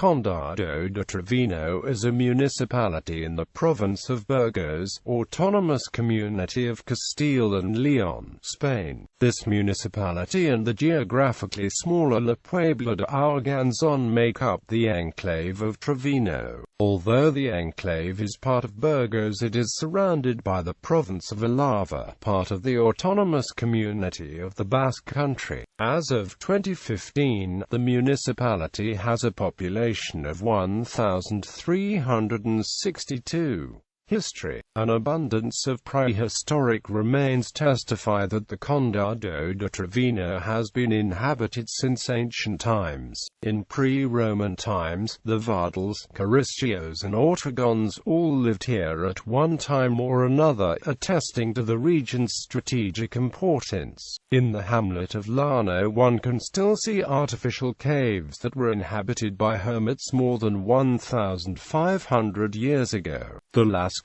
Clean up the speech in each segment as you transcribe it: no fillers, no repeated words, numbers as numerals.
Condado de Treviño is a municipality in the province of Burgos, autonomous community of Castile and León, Spain. This municipality and the geographically smaller La Puebla de Arganzón make up the enclave of Treviño. Although the enclave is part of Burgos, it is surrounded by the province of Álava, part of the autonomous community of the Basque Country. As of 2015, the municipality has a population of 1,362. History. An abundance of prehistoric remains testify that the Condado de Treviño has been inhabited since ancient times. In pre-Roman times, the Vardals, Caristicos and Ortegons all lived here at one time or another, attesting to the region's strategic importance. In the hamlet of Llano one can still see artificial caves that were inhabited by hermits more than 1,500 years ago. The Lascobas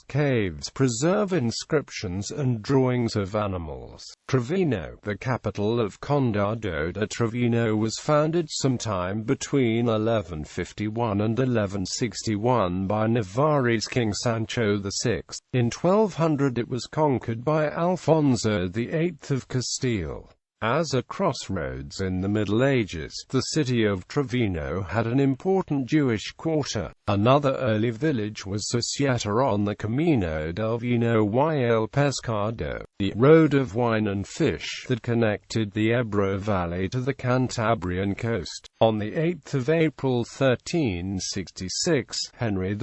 caves preserve inscriptions and drawings of animals. Treviño, the capital of Condado de Treviño, was founded sometime between 1151 and 1161 by Navarre's King Sancho VI. In 1200 it was conquered by Alfonso VIII of Castile. As a crossroads in the Middle Ages, the city of Treviño had an important Jewish quarter. Another early village was Societa on the Camino del Vino y el Pescado, the road of wine and fish that connected the Ebro Valley to the Cantabrian coast. On 8 April 1366, Henry II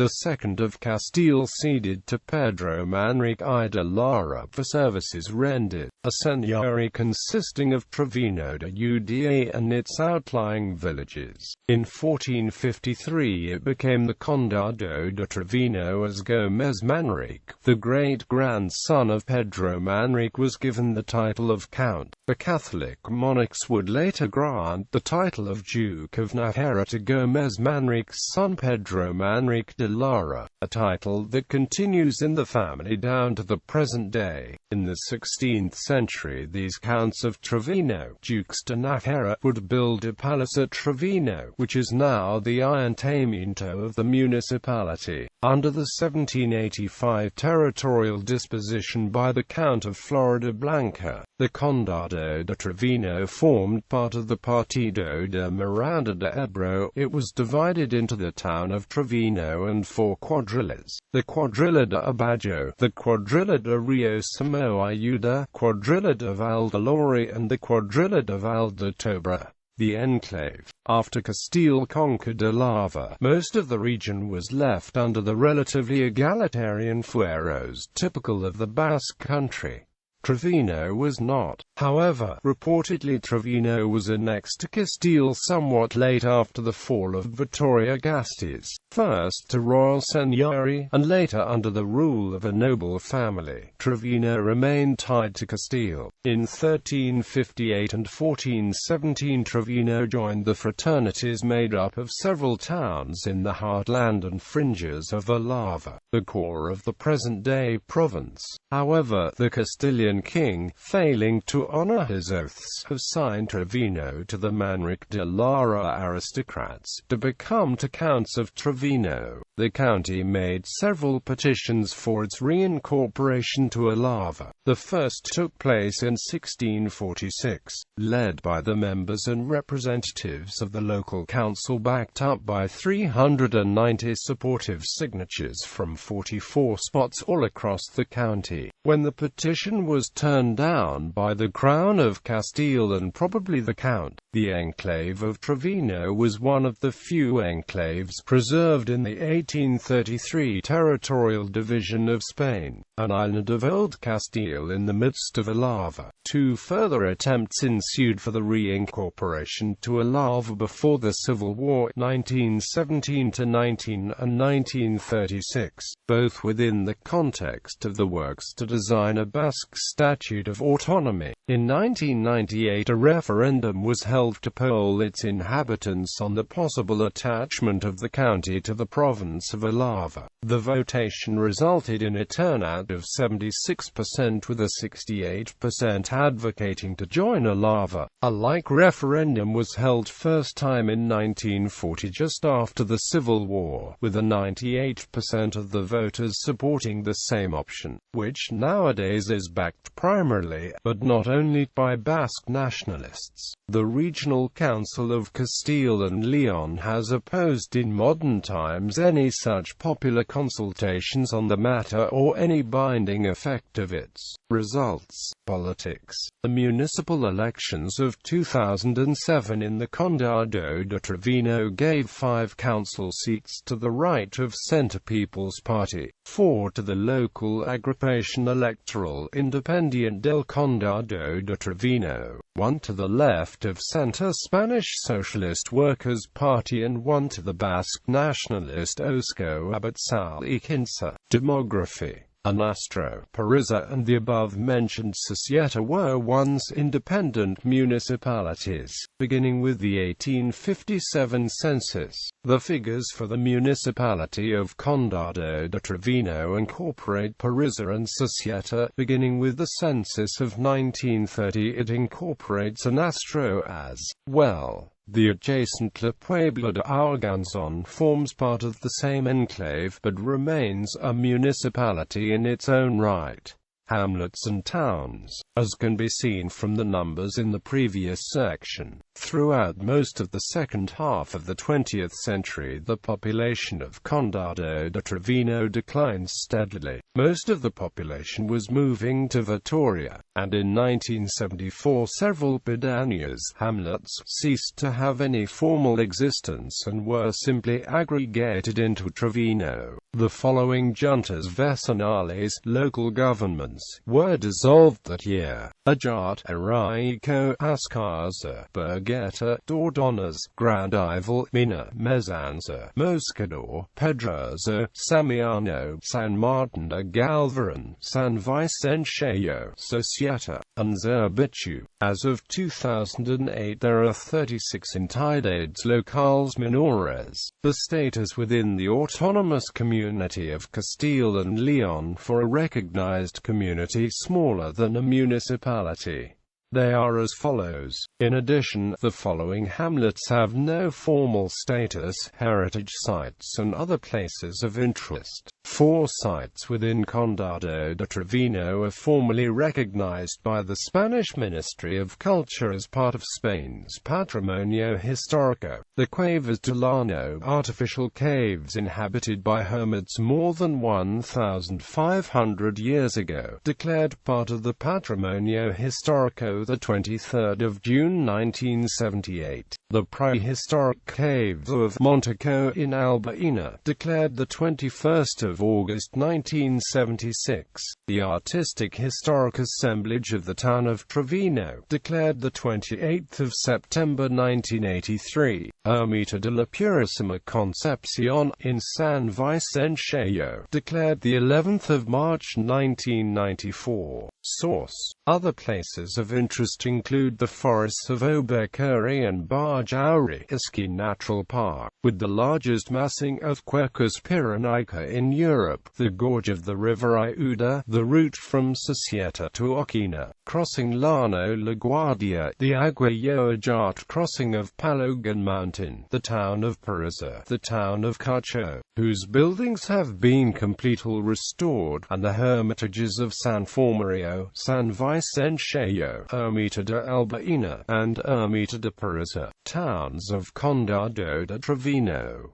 of Castile ceded to Pedro Manrique I de Lara for services rendered, a seigneury consisting of Treviño de Uda and its outlying villages. In 1453 it became the Condado de Treviño as Gómez Manrique, the great-grandson of Pedro Manrique, was given the title of Count. The Catholic monarchs would later grant the title of Duke of Navarra to Gómez Manrique's son Pedro Manrique de Lara, a title that continues in the family down to the present day. In the 16th century these counts of Treviño, Dukes de Navarra, would build a palace at Treviño, which is now the ayuntamiento of the municipality. Under the 1785 territorial disposition by the Count of Floridablanca, the Condado de Treviño formed part of the Partido de Miranda de Ebro. It was divided into the town of Treviño and 4 quadrillas: the Quadrilla de Abajo, the Quadrilla de Rio Samo Ayuda, Quadrilla de Valdelori and the Quadrilla de Valdetobre. The enclave. After Castile conquered Álava, most of the region was left under the relatively egalitarian fueros typical of the Basque Country. Treviño was not. However, reportedly Treviño was annexed to Castile somewhat late after the fall of Vitoria-Gasteiz, first to royal seigneury, and later under the rule of a noble family. Treviño remained tied to Castile. In 1358 and 1417 Treviño joined the fraternities made up of several towns in the heartland and fringes of Álava, the core of the present-day province. However, the Castilian king, failing to honor his oaths, assigned Treviño to the Manrique de Lara aristocrats to become counts of Treviño. The county made several petitions for its reincorporation to Álava. The first took place in 1646, led by the members and representatives of the local council, backed up by 390 supportive signatures from 44 spots all across the county. When the petition was turned down by the Crown of Castile and probably the Count, the enclave of Treviño was one of the few enclaves preserved in the 1833 territorial division of Spain, an island of Old Castile in the midst of Álava. 2 further attempts ensued for the reincorporation to Álava before the Civil War, 1917–19 and 1936, both within the context of the works to design a Basque Statute of Autonomy. In 1998, a referendum was held to poll its inhabitants on the possible attachment of the county to the province of Álava. The votation resulted in a turnout of 76%, with a 68% advocating to join Álava. A like referendum was held first time in 1940, just after the Civil War, with a 98% of the voters supporting the same option, which nowadays is backed primarily, but not only, by Basque nationalists. The Regional Council of Castile and León has opposed in modern times any such popular consultations on the matter or any binding effect of its results. Politics. The municipal elections of 2007 in the Condado de Treviño gave 5 council seats to the right-of-centre People's Party, 4 to the local Agrupación Electoral Independiente del Condado de Treviño, 1 to the left-of-centre Spanish Socialist Workers' Party and 1 to the Basque nationalist Eusko Abertzale y Quince. Demography. Anastro, Pariza and the above-mentioned Societa were once independent municipalities, beginning with the 1857 census. The figures for the municipality of Condado de Treviño incorporate Pariza and Societa, beginning with the census of 1930. It incorporates Anastro as well. The adjacent Puebla de Arganzón forms part of the same enclave, but remains a municipality in its own right. Hamlets and towns, as can be seen from the numbers in the previous section. Throughout most of the second half of the 20th century, the population of Condado de Treviño declined steadily. Most of the population was moving to Vitoria, and in 1974 several pedanías, hamlets, ceased to have any formal existence and were simply aggregated into Treviño. The following juntas vecinales, local governments, were dissolved that year: Ajat, Araico, Ascarza, Bergueta, Dordonas, Grandival, Mina, Mezanza, Moscador, Pedrosa, Samiano, San Martin de Galvaran, San Vicencio, Societa, and Zerbichu. As of 2008, there are 36 entidades locales menores. The status within the autonomous community of Castile and León for a recognized community smaller than a municipality. They are as follows. In addition, the following hamlets have no formal status: heritage sites and other places of interest. 4 sites within Condado de Treviño are formally recognized by the Spanish Ministry of Culture as part of Spain's Patrimonio Histórico. The Cuevas de Llano, artificial caves inhabited by hermits more than 1,500 years ago, declared part of the Patrimonio Histórico the 23rd of June 1978. The prehistoric caves of Monteco in Albaina, declared the 21st of August 1976. The Artistic Historic Assemblage of the town of Treviño, declared the 28th of September 1983. Ermita de la Purísima Concepción in San Vicencio, declared the 11th of March 1994. Source. Other places of interest include the forests of Obercurry and Bajauri, Iski Natural Park, with the largest massing of Quercus pyrenaicus in Europe, the gorge of the river Iuda, the route from Societa to Oquina, crossing Llano La Guardia, the Aguayo-Ajat crossing of Palogan Mountain, the town of Pariza, the town of Cacho, whose buildings have been completely restored, and the hermitages of San Formario, San Vicencio, Ermita de Albaina, and Ermita de Pariza, towns of Condado de Treviño.